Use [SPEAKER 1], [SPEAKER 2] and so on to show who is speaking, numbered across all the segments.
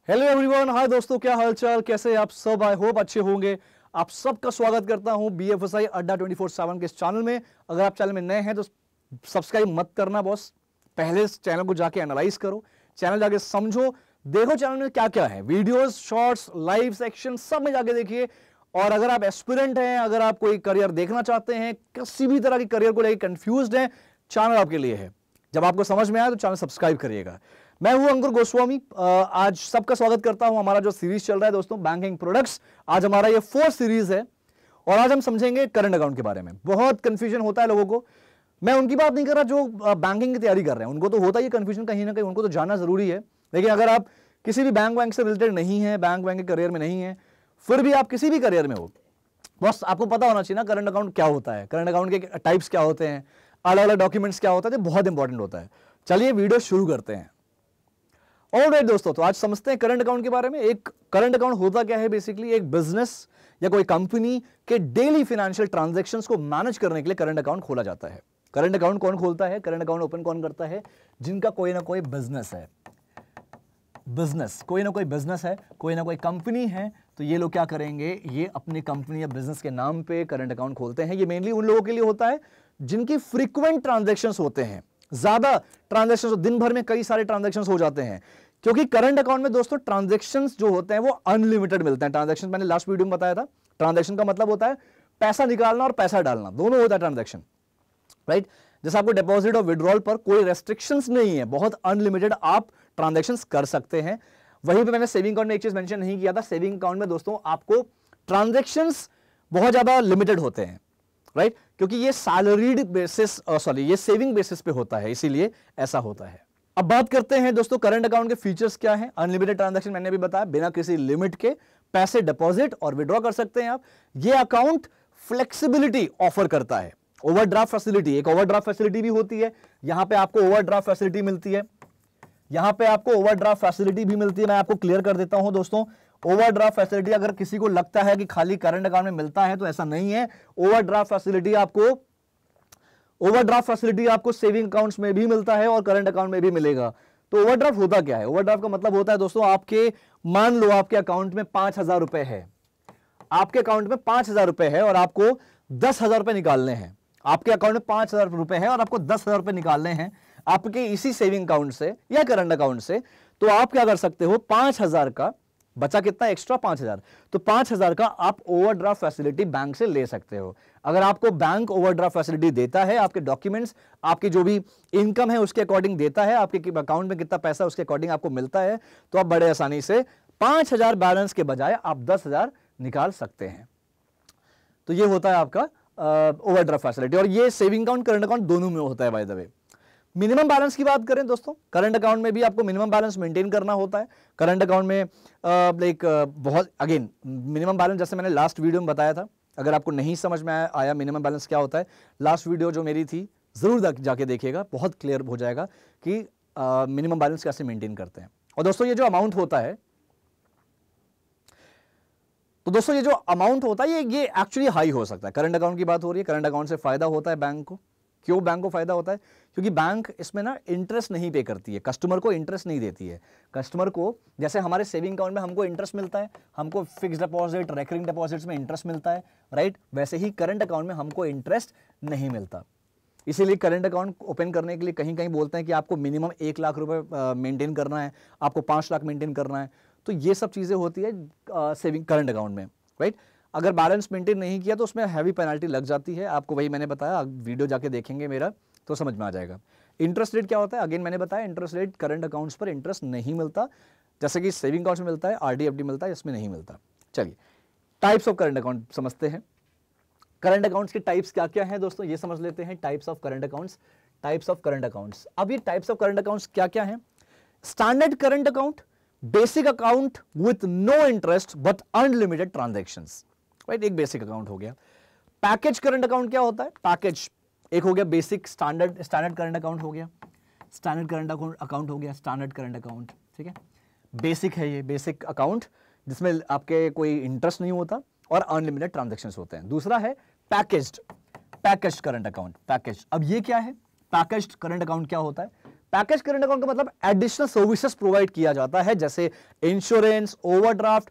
[SPEAKER 1] Hello everyone, हाय दोस्तों, क्या हालचाल, कैसे आप सब। आई होप अच्छे होंगे। आप सबका स्वागत करता हूं BFSI अड्डा 24/7 के इस चैनल में। अगर आप चैनल में नए हैं तो सब्सक्राइब मत करना बॉस, पहले इस चैनल को जाके एनालाइज करो, चैनल जाके समझो, देखो चैनल में क्या क्या है, वीडियोस, शॉर्ट्स, लाइव सेक्शन सब में जाके देखिए। और अगर आप एस्पिरेंट हैं, अगर आप कोई करियर देखना चाहते हैं, किसी भी तरह की करियर को लेकर कंफ्यूज्ड हैं, चैनल आपके लिए है। जब आपको समझ में आए तो चैनल सब्सक्राइब करिएगा। मैं हूं अंकुर गोस्वामी। आज सबका स्वागत करता हूं। हमारा जो सीरीज चल रहा है दोस्तों, बैंकिंग प्रोडक्ट्स, आज हमारा ये 4th सीरीज है और आज हम समझेंगे करंट अकाउंट के बारे में। बहुत कंफ्यूजन होता है लोगों को। मैं उनकी बात नहीं कर रहा जो बैंकिंग की तैयारी कर रहे हैं, उनको तो होता ही कंफ्यूजन कहीं ना कहीं, उनको तो जानना जरूरी है। लेकिन अगर आप किसी भी बैंक से रिलेटेड नहीं है, बैंक के करियर में नहीं है, फिर भी आप किसी भी करियर में हो, बस आपको पता होना चाहिए ना करंट अकाउंट क्या होता है, करंट अकाउंट के टाइप्स क्या होते हैं, अलग अलग डॉक्यूमेंट्स क्या होता है, बहुत इंपॉर्टेंट होता है। चलिए वीडियो शुरू करते हैं। ऑलराइट दोस्तों, तो आज समझते हैं करंट अकाउंट के बारे में। एक करंट अकाउंट होता क्या है, बेसिकली एक बिजनेस या कोई कंपनी के डेली फाइनेंशियल ट्रांजैक्शंस को मैनेज करने के लिए करंट अकाउंट खोला जाता है। करंट अकाउंट कौन खोलता है, करंट अकाउंट ओपन कौन करता है? जिनका कोई ना कोई बिजनेस है, बिजनेस, कोई ना कोई बिजनेस है, कोई ना कोई कंपनी है, तो ये लोग क्या करेंगे, ये अपनी कंपनी या बिजनेस के नाम पे करंट अकाउंट खोलते हैं। ये मेनली उन लोगों के लिए होता है जिनकी फ्रीक्वेंट ट्रांजैक्शंस होते हैं, ज्यादा ट्रांजैक्शंस, दिन भर में कई सारे ट्रांजैक्शंस हो जाते हैं। क्योंकि करंट अकाउंट में दोस्तों ट्रांजैक्शंस जो होते हैं वो अनलिमिटेड मिलते हैं। ट्रांजैक्शन मैंने लास्ट वीडियो में बताया था, ट्रांजैक्शन का मतलब होता है पैसा निकालना और पैसा डालना, दोनों होता है ट्रांजैक्शन, राइट। जैसे आपको डिपॉजिट और विड्रॉल पर कोई रेस्ट्रिक्शंस नहीं है, बहुत अनलिमिटेड आप ट्रांजैक्शंस कर सकते हैं। वहीं पे मैंने सेविंग अकाउंट में एक चीज मेंशन नहीं किया था, सेविंग अकाउंट में दोस्तों आपको ट्रांजैक्शंस बहुत ज्यादा लिमिटेड होते हैं, राइट, क्योंकि ये सैलरीड बेसिस, ये सेविंग बेसिस पे होता है, इसीलिए ऐसा होता है। अब बात करते हैं दोस्तों करंट अकाउंट के फीचर्स क्या हैं। अनलिमिटेड ट्रांजैक्शन मैंने भी बताया, बिना किसी लिमिट के पैसे डिपॉजिट और विड्रॉ कर सकते हैं आप। ये अकाउंट फ्लेक्सिबिलिटी ऑफर करता है। ओवरड्राफ्ट फैसिलिटी, एक ओवरड्राफ्ट फैसिलिटी भी होती है। यहां पे आपको ओवरड्राफ्ट फैसिलिटी मिलती है, यहां पे आपको ओवरड्राफ्ट फैसिलिटी भी मिलती है। मैं आपको क्लियर कर देता हूं दोस्तों, ओवरड्राफ्ट फैसिलिटी अगर किसी को लगता है कि खाली करंट अकाउंट में मिलता है तो ऐसा नहीं है। ओवरड्राफ्ट फैसिलिटी आपको सेविंग अकाउंट्स में भी मिलता है और करंट अकाउंट में भी मिलेगा। तो ओवरड्राफ्ट होता क्या है? ओवरड्राफ्ट का मतलब होता है दोस्तों, आपके मान लो आपके अकाउंट में 5,000 रुपए है, आपके अकाउंट में 5,000 रुपए है और आपको 10,000 रुपए निकालने हैं। आपके अकाउंट में 5,000 रुपए है और आपको 10,000 रुपए निकालने हैं आपके इसी सेविंग अकाउंट से या करंट अकाउंट से। तो आप क्या कर सकते हो, 5,000 का बचा कितना एक्स्ट्रा, 5,000, तो 5,000 का आप ओवरड्राफ्ट फैसिलिटी बैंक से ले सकते हो। अगर आपको बैंक ओवरड्राफ्ट फैसिलिटी देता है, आपके डॉक्यूमेंट्स, आपकी जो भी इनकम है उसके अकॉर्डिंग देता है, आपके अकाउंट में कितना पैसा उसके अकॉर्डिंग आपको मिलता है, तो आप बड़े आसानी से 5,000 बैलेंस के बजाय आप 10,000 निकाल सकते हैं। तो ये होता है आपका ओवरड्राफ्ट फैसिलिटी, और ये सेविंग अकाउंट करंट अकाउंट दोनों में होता है by the way. Minimum balance की बात करें दोस्तों, करंट अकाउंट में भी आपको मिनिमम बैलेंस मेंटेन करना होता है। करंट अकाउंट में बहुत अगेन मिनिमम बैलेंस, जैसे मैंने लास्ट वीडियो में बताया था, अगर आपको नहीं समझ में आया मिनिमम बैलेंस क्या होता है, लास्ट वीडियो जो मेरी थी जरूर जाके देखिएगा, बहुत क्लियर हो जाएगा कि मिनिमम बैलेंस कैसे मेंटेन करते हैं। और दोस्तों ये जो अमाउंट होता है, तो दोस्तों ये जो अमाउंट होता है ये एक्चुअली हाई हो सकता है। करंट अकाउंट की बात हो रही है, करंट अकाउंट से फायदा होता है बैंक को। क्यों बैंक को फायदा होता है? क्योंकि बैंक इसमें ना इंटरेस्ट नहीं पे करती है, कस्टमर को इंटरेस्ट नहीं देती है। कस्टमर को, जैसे हमारे सेविंग अकाउंट में हमको इंटरेस्ट मिलता है, हमको फिक्स डिपॉजिट, रेकरिंग डिपॉजिट्स में इंटरेस्ट मिलता है, राइट, वैसे ही करंट अकाउंट में हमको इंटरेस्ट नहीं मिलता। इसीलिए करंट अकाउंट ओपन करने के लिए कहीं कहीं बोलते हैं कि आपको मिनिमम 1 लाख रुपए मेंटेन करना है, आपको 5 लाख मेंटेन करना है। तो ये सब चीजें होती है सेविंग करंट अकाउंट में, राइट। अगर बैलेंस मेंटेन नहीं किया तो उसमें हैवी पेनल्टी लग जाती है आपको, वही मैंने बताया, वीडियो जाके देखेंगे मेरा तो समझ में आ जाएगा। इंटरेस्ट रेट क्या होता है, अगेन मैंने बताया, इंटरेस्ट रेट करंट अकाउंट्स पर इंटरेस्ट नहीं मिलता, जैसे कि सेविंग अकाउंट्स में मिलता है, आरडी एफडी मिलता है, इसमें नहीं मिलता। चलिए टाइप्स ऑफ करंट अकाउंट समझते हैं। करंट अकाउंट्स के टाइप्स क्या क्या हैं दोस्तों, ये समझ लेते हैं। Types of current accounts, types of current accounts. अब ये टाइप्स ऑफ करंट अकाउंट्स क्या क्या हैं? Standard current account, basic account with no interest but unlimited transactions, right, एक बेसिक अकाउंट हो गया। पैकेज करंट अकाउंट क्या होता है? पैकेज एक हो गया बेसिक, स्टैंडर्ड करंट अकाउंट हो गया, स्टैंडर्ड करंट अकाउंट हो गया, स्टैंडर्ड करंट अकाउंट, ठीक है। बेसिक है ये, बेसिक अकाउंट जिसमें आपके कोई इंटरेस्ट नहीं होता और अनलिमिटेड ट्रांजैक्शंस होते हैं। दूसरा है पैकेज्ड करंट अकाउंट, पैकेज। अब ये क्या है? पैकेज्ड करंट अकाउंट क्या होता है? पैकेज करंट अकाउंट का मतलब एडिशनल सर्विसेज प्रोवाइड किया जाता है, जैसे insurance, overdraft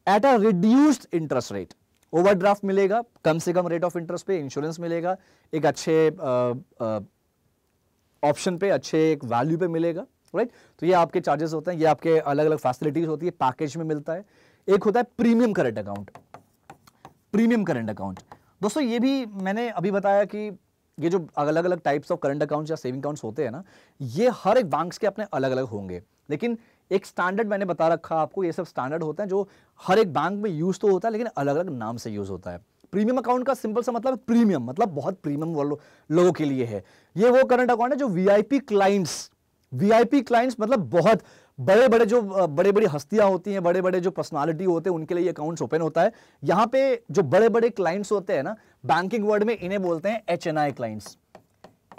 [SPEAKER 1] at a reduced interest rate. Overdraft मिलेगा कम से कम रेट ऑफ इंटरेस्ट पे, इंश्योरेंस मिलेगा एक अच्छे ऑप्शन पे, अच्छे एक वैल्यू पे मिलेगा, राइट। तो ये आपके चार्जेस होते हैं, ये आपके अलग अलग फैसिलिटीज होती है, पैकेज में मिलता है। एक होता है premium current account. Premium current account दोस्तों, ये भी मैंने अभी बताया कि ये जो अलग अलग टाइप्स ऑफ करंट अकाउंट्स या सेविंग अकाउंट्स होते हैं ना, ये हर एक बैंक्स के अपने अलग अलग होंगे, लेकिन एक स्टैंडर्ड मैंने बता रखा आपको, ये सब स्टैंडर्ड होता है जो हर एक बैंक में यूज तो होता है, लेकिन अलग अलग नाम से यूज होता है। प्रीमियम अकाउंट का सिंपल सा मतलब प्रीमियम, मतलब बहुत प्रीमियम लोगों के लिए है। ये वो करंट अकाउंट है जो वीआईपी क्लाइंट्स मतलब बहुत बड़े बड़े जो बड़े बड़ी हस्तियां होती हैं, बड़े बड़े जो पर्सनालिटी होते हैं, उनके लिए अकाउंट्स ओपन होता है। यहां पे जो बड़े बड़े क्लाइंट्स होते हैं ना, बैंकिंग वर्ड में इन्हें बोलते हैं HNI clients.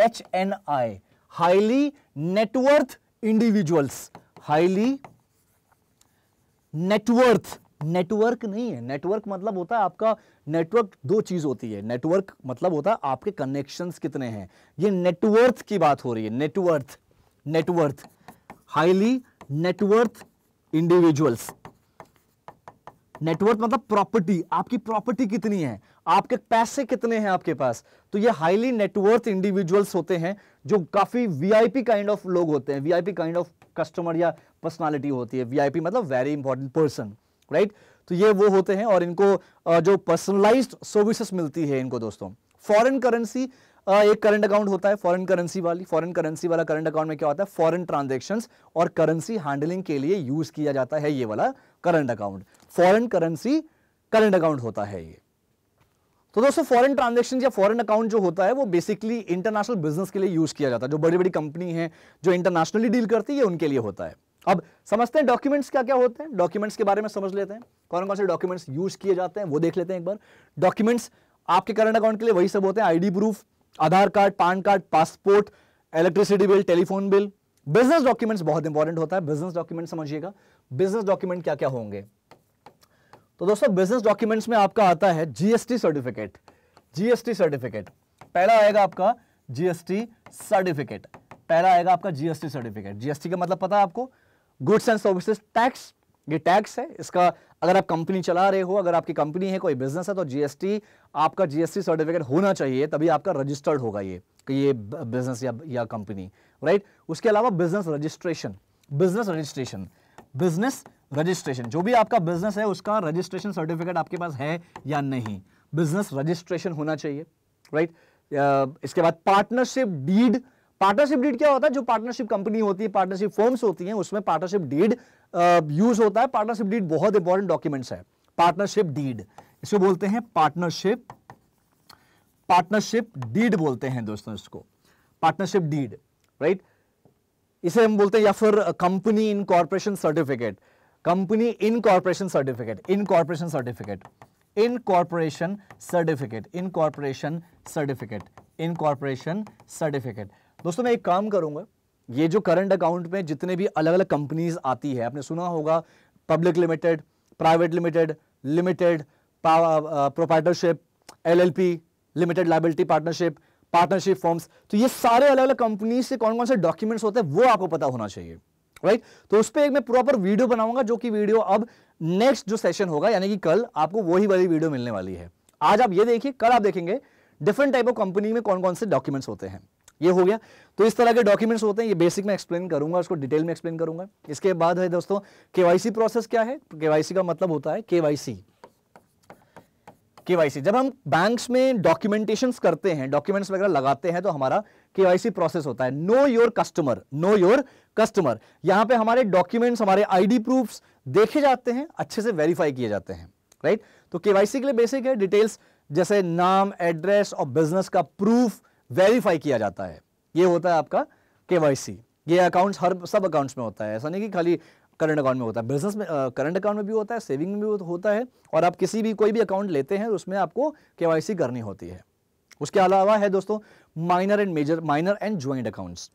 [SPEAKER 1] HNI, highly net worth individuals. Highly net worth, network नहीं है, नेटवर्क मतलब होता है आपका, नेटवर्क दो चीज होती है। नेटवर्क मतलब होता है आपके कनेक्शंस कितने हैं, ये नेटवर्थ की बात हो रही है। Net worth, net worth, highly net worth individuals. Net worth मतलब प्रॉपर्टी, आपकी प्रॉपर्टी कितनी है, आपके पैसे कितने हैं आपके पास। तो ये हाईली नेटवर्थ इंडिविजुअल्स होते हैं जो काफी वीआईपी काइंड ऑफ लोग होते हैं, वीआईपी काइंड ऑफ कस्टमर या पर्सनालिटी होती है। वीआईपी मतलब वेरी इंपॉर्टेंट पर्सन, राइट। तो ये वो होते हैं और इनको जो पर्सनलाइज्ड सर्विसेज मिलती है इनको दोस्तों। फॉरेन करेंसी एक करंट अकाउंट होता है, फॉरेन करेंसी वाला करंट अकाउंट में क्या होता है, फॉरेन ट्रांजैक्शंस और करेंसी हैंडलिंग के लिए यूज किया जाता है ये वाला current account. Foreign currency current account होता है ये। तो दोस्तों फॉरेन ट्रांजैक्शन या फॉरेन अकाउंट जो होता है वो बेसिकली इंटरनेशनल बिजनेस के लिए यूज किया जाता है। जो बड़ी बड़ी कंपनी है जो इंटरनेशनली डील करती है उनके लिए होता है। अब समझते हैं डॉक्यूमेंट्स क्या क्या होते हैं, डॉक्यूमेंट्स के बारे में समझ लेते हैं। कौन कौन से डॉक्यूमेंट्स यूज किए जाते हैं वो देख लेते हैं एक बार। डॉक्यूमेंट्स आपके करंट अकाउंट के लिए वही सब होते हैं, ID proof, Aadhaar card, PAN card, passport, electricity bill, telephone bill. Business documents बहुत इंपॉर्टेंट होता है। बिजनेस डॉक्यूमेंट समझिएगा, बिजनेस डॉक्यूमेंट क्या क्या होंगे। तो दोस्तों बिजनेस डॉक्यूमेंट्स में आपका आता है जीएसटी सर्टिफिकेट। जीएसटी सर्टिफिकेट पहला आएगा आपका, जीएसटी सर्टिफिकेट पहला आएगा आपका, जीएसटी सर्टिफिकेट। जीएसटी का मतलब पता है आपको, गुड्स एंड सर्विसेज टैक्स। ये टैक्स है, इसका अगर आप कंपनी चला रहे हो, अगर आपकी कंपनी है, कोई बिजनेस है, तो जीएसटी, आपका जीएसटी सर्टिफिकेट होना चाहिए, तभी आपका रजिस्टर्ड होगा ये कि ये बिजनेस या कंपनी, राइट। उसके अलावा बिजनेस रजिस्ट्रेशन, बिजनेस रजिस्ट्रेशन जो भी आपका बिजनेस है उसका रजिस्ट्रेशन सर्टिफिकेट आपके पास है या नहीं, बिजनेस रजिस्ट्रेशन होना चाहिए, राइट। इसके बाद पार्टनरशिप डीड। पार्टनरशिप डीड क्या होता है, जो पार्टनरशिप कंपनी होती है, पार्टनरशिप फर्म्स होती हैं, उसमें पार्टनरशिप डीड यूज होता है। पार्टनरशिप डीड बहुत इंपॉर्टेंट डॉक्यूमेंट्स है। पार्टनरशिप डीड, इसको बोलते हैं पार्टनरशिप डीड बोलते हैं दोस्तों, इसको पार्टनरशिप डीड, राइट। इसे हम बोलते हैं या फिर company incorporation certificate, company incorporation certificate, incorporation certificate, incorporation certificate, incorporation certificate, incorporation certificate. दोस्तों मैं एक काम करूंगा, ये जो करंट अकाउंट में जितने भी अलग अलग कंपनीज आती है, आपने सुना होगा public limited, private limited, limited, proprietorship, LLP, limited liability partnership, partnership forms, तो ये सारे अलग अलग कंपनी से कौन कौन से डॉक्यूमेंट्स होते हैं वो आपको पता होना चाहिए, राइट। तो उस पर एक मैं प्रॉपर वीडियो बनाऊंगा, जो कि वीडियो अब नेक्स्ट जो सेशन होगा यानी कि कल आपको वही वाली वीडियो मिलने वाली है। आज आप ये देखिए, कल आप देखेंगे डिफरेंट टाइप ऑफ कंपनी में कौन कौन से डॉक्यूमेंट्स होते हैं। ये हो गया, तो इस तरह के डॉक्यूमेंट्स होते हैं, ये बेसिक में एक्सप्लेन करूंगा, उसको डिटेल में एक्सप्लेन करूंगा। इसके बाद है दोस्तों केवाईसी प्रोसेस क्या है। केवाईसी का मतलब होता है केवाईसी, जब हम बैंक्स में डॉक्यूमेंटेशंस करते हैं, डॉक्यूमेंट्स वगैरह लगाते हैं, तो हमारा केवाईसी प्रोसेस होता है। Know your customer, know your customer, यहां पे हमारे डॉक्यूमेंट्स, हमारे आईडी प्रूफ्स देखे जाते हैं, अच्छे से वेरीफाई किए जाते हैं, राइट। तो केवाईसी के लिए बेसिक है, डिटेल्स जैसे नाम, एड्रेस और बिजनेस का प्रूफ वेरीफाई किया जाता है, ये होता है आपका केवाईसी। ये अकाउंट्स हर सब अकाउंट्स में होता है, ऐसा नहीं कि खाली करंट अकाउंट में होता है। बिजनेस में करंट अकाउंट में भी होता है, सेविंग में भी होता है, और आप किसी भी कोई भी अकाउंट लेते हैं उसमें आपको केवाईसी करनी होती है। उसके अलावा है दोस्तों minor and major, minor and joint accounts.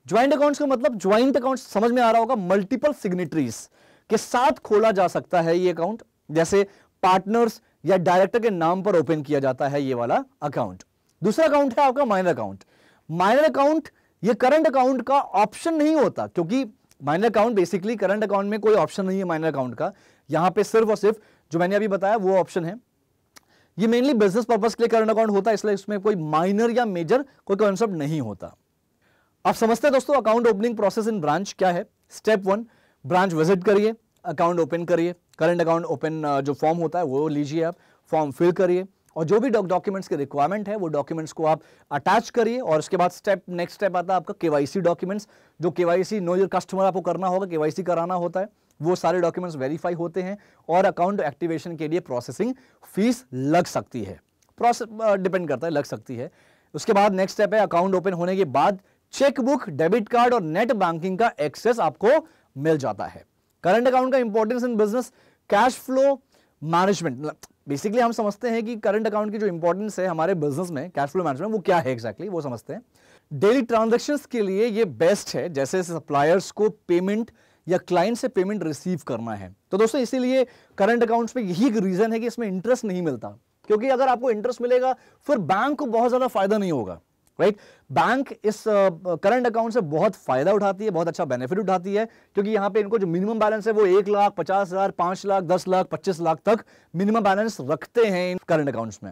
[SPEAKER 1] Joint accounts का मतलब, ज्वाइंट अकाउंट्स समझ में आ रहा होगा, मल्टीपल सिग्नेटरीज के साथ खोला जा सकता है ये अकाउंट, जैसे पार्टनर्स या डायरेक्टर के नाम पर ओपन किया जाता है ये वाला अकाउंट। दूसरा अकाउंट है आपका माइनर अकाउंट। माइनर अकाउंट ये करंट अकाउंट का ऑप्शन नहीं होता, क्योंकि minor account basically current account में कोई ऑप्शन नहीं है माइनर अकाउंट का। यहां पे सिर्फ और सिर्फ जो मैंने अभी बताया वो ऑप्शन है। ये मेनली बिजनेस पर्पस के लिए करंट अकाउंट होता है, इसलिए इसमें कोई माइनर या मेजर कोई कॉन्सेप्ट नहीं होता। आप समझते हैं दोस्तों account opening process in branch क्या है। स्टेप 1, ब्रांच विजिट करिए, अकाउंट ओपन करिए, करंट अकाउंट ओपन जो फॉर्म होता है वो लीजिए, आप फॉर्म फिल करिए और जो भी डॉक्यूमेंट्स की रिक्वायरमेंट है वो डॉक्यूमेंट्स को आप अटैच करिए। और उसके बाद नेक्स्ट स्टेप आता है आपका केवाईसी डॉक्यूमेंट्स। जो केवाईसी नो योर कस्टमर आपको करना होगा, केवाईसी कराना होता है, वो सारे डॉक्यूमेंट्स वेरीफाई होते हैं और अकाउंट एक्टिवेशन के लिए प्रोसेसिंग फीस लग सकती है, प्रोसेस डिपेंड करता है, लग सकती है। उसके बाद नेक्स्ट स्टेप है अकाउंट ओपन होने के बाद चेकबुक, डेबिट कार्ड और नेट बैंकिंग का एक्सेस आपको मिल जाता है। करंट अकाउंट का importance in business, cash flow management. Basically हम समझते हैं कि करंट अकाउंट की जो इंपॉर्टेंस है हमारे बिजनेस में, कैश फ्लो मैनेजमेंट, वो क्या है एग्जैक्टली वो समझते हैं। डेली ट्रांजैक्शंस के लिए ये बेस्ट है, जैसे सप्लायर्स को पेमेंट या क्लाइंट से पेमेंट रिसीव करना है। तो दोस्तों इसीलिए करंट अकाउंट्स में यही एक रीजन है कि इसमें इंटरेस्ट नहीं मिलता, क्योंकि अगर आपको इंटरेस्ट मिलेगा फिर बैंक को बहुत ज्यादा फायदा नहीं होगा, राइट। बैंक इस करंट अकाउंट से बहुत फायदा उठाती है, बहुत अच्छा बेनिफिट उठाती है, क्योंकि यहां पे इनको जो मिनिमम बैलेंस है वो 1,50,000, 5 लाख, 10 लाख, 25 लाख तक मिनिमम बैलेंस रखते हैं इन करंट अकाउंट्स में।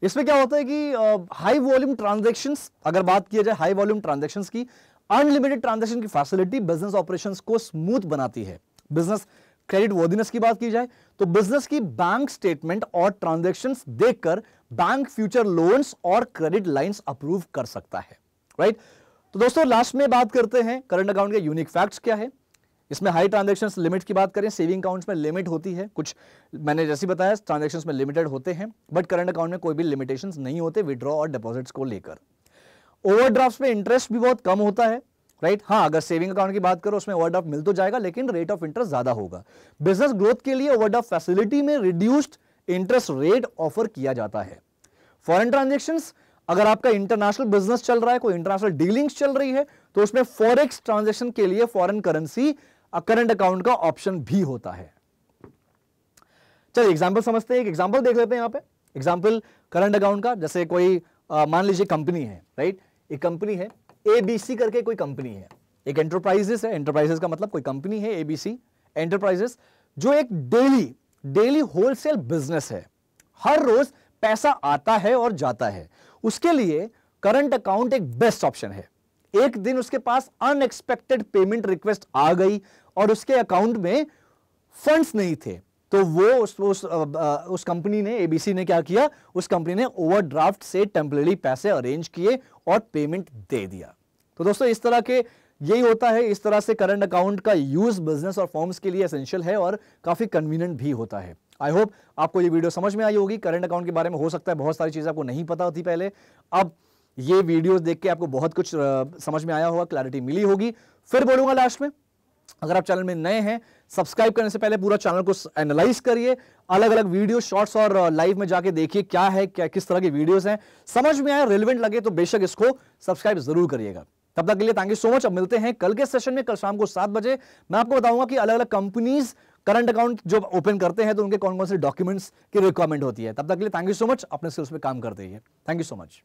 [SPEAKER 1] इसमें क्या होता है कि हाई वॉल्यूम ट्रांजैक्शंस, अगर बात किया जाए हाई वॉल्यूम ट्रांजैक्शंस की, अनलिमिटेड ट्रांजैक्शन की फैसिलिटी बिजनेस ऑपरेशंस को स्मूथ बनाती है। बिजनेस क्रेडिट वर्दीनेस की बात की जाए तो बिजनेस की बैंक स्टेटमेंट और ट्रांजैक्शंस देखकर बैंक फ्यूचर लोन्स और क्रेडिट लाइंस अप्रूव कर सकता है, राइट। तो दोस्तों लास्ट में बात करते हैं करंट अकाउंट के यूनिक फैक्ट्स क्या है। इसमें हाई ट्रांजैक्शंस लिमिट की बात करें, सेविंग अकाउंट्स में लिमिट होती है, कुछ मैंने जैसे बताया ट्रांजैक्शंस में लिमिटेड होते हैं, बट करंट अकाउंट में कोई भी लिमिटेशंस नहीं होते विड्रॉ और डिपॉजिट्स को लेकर। ओवरड्राफ्ट में इंटरेस्ट भी बहुत कम होता है, राइट। हाँ, अगर सेविंग अकाउंट की बात करो उसमें ओवरड्राफ्ट मिल तो जाएगा, लेकिन रेट ऑफ इंटरेस्ट ज्यादा होगा। बिजनेस ग्रोथ के लिए ओवरड्राफ्ट फैसिलिटी में रिड्यूस्ड इंटरेस्ट रेट ऑफर किया जाता है। फॉरेन ट्रांजैक्शंस, अगर आपका इंटरनेशनल बिजनेस चल रहा है, कोई इंटरनेशनल डीलिंग्स चल रही है, तो उसमें फॉरेक्स ट्रांजैक्शन के लिए फॉरेन करेंसी करंट अकाउंट का ऑप्शन भी होता है। चलिए एग्जांपल समझते हैं, एक एग्जांपल देख लेते हैं यहां पे। एग्जांपल करंट अकाउंट का, जैसे कोई मान लीजिए कंपनी है, राइट। एक कंपनी है एबीसी करके, कोई कंपनी है, एक एंटरप्राइजेस है, एंटरप्राइजेस का मतलब कोई कंपनी है एबीसी एंटरप्राइजेस, जो एक डेली होलसेल बिजनेस है। हर रोज पैसा आता है और जाता है, उसके लिए करंट अकाउंट एक बेस्ट ऑप्शन है। एक दिन उसके पास अनएक्सपेक्टेड पेमेंट रिक्वेस्ट आ गई और उसके अकाउंट में फंड्स नहीं थे, तो वो उस कंपनी ने, एबीसी ने क्या किया, उस कंपनी ने ओवरड्राफ्ट से टेम्परेरी पैसे अरेंज किए और पेमेंट दे दिया। तो दोस्तों इस तरह के यही होता है, इस तरह से करंट अकाउंट का यूज बिजनेस और फॉर्म्स के लिए एसेंशियल है और काफी कन्वीनियंट भी होता है। आई होप आपको ये वीडियो समझ में आई होगी। करंट अकाउंट के बारे में हो सकता है बहुत सारी चीजें आपको नहीं पता होती पहले, अब ये वीडियोस देख के आपको बहुत कुछ समझ में आया होगा, क्लैरिटी मिली होगी। फिर बोलूंगा लास्ट में, अगर आप चैनल में नए हैं, सब्सक्राइब करने से पहले पूरा चैनल को एनालाइज करिए, अलग अलग वीडियो, शॉर्ट्स और लाइव में जाके देखिए क्या है, क्या किस तरह की वीडियोस हैं, समझ में आए, रेलेवेंट लगे तो बेशक इसको सब्सक्राइब जरूर करिएगा। तब तक के लिए थैंक यू सो मच। अब मिलते हैं कल के सेशन में, कल शाम को 7 बजे। मैं आपको बताऊंगा कि अलग अलग कंपनीज करंट अकाउंट जो ओपन करते हैं तो उनके कौन कौन से डॉक्यूमेंट्स की रिक्वायरमेंट होती है। तब तक के लिए थैंक यू सो मच। अपने स्किल्स पे काम करते रहिए। Thank you so much.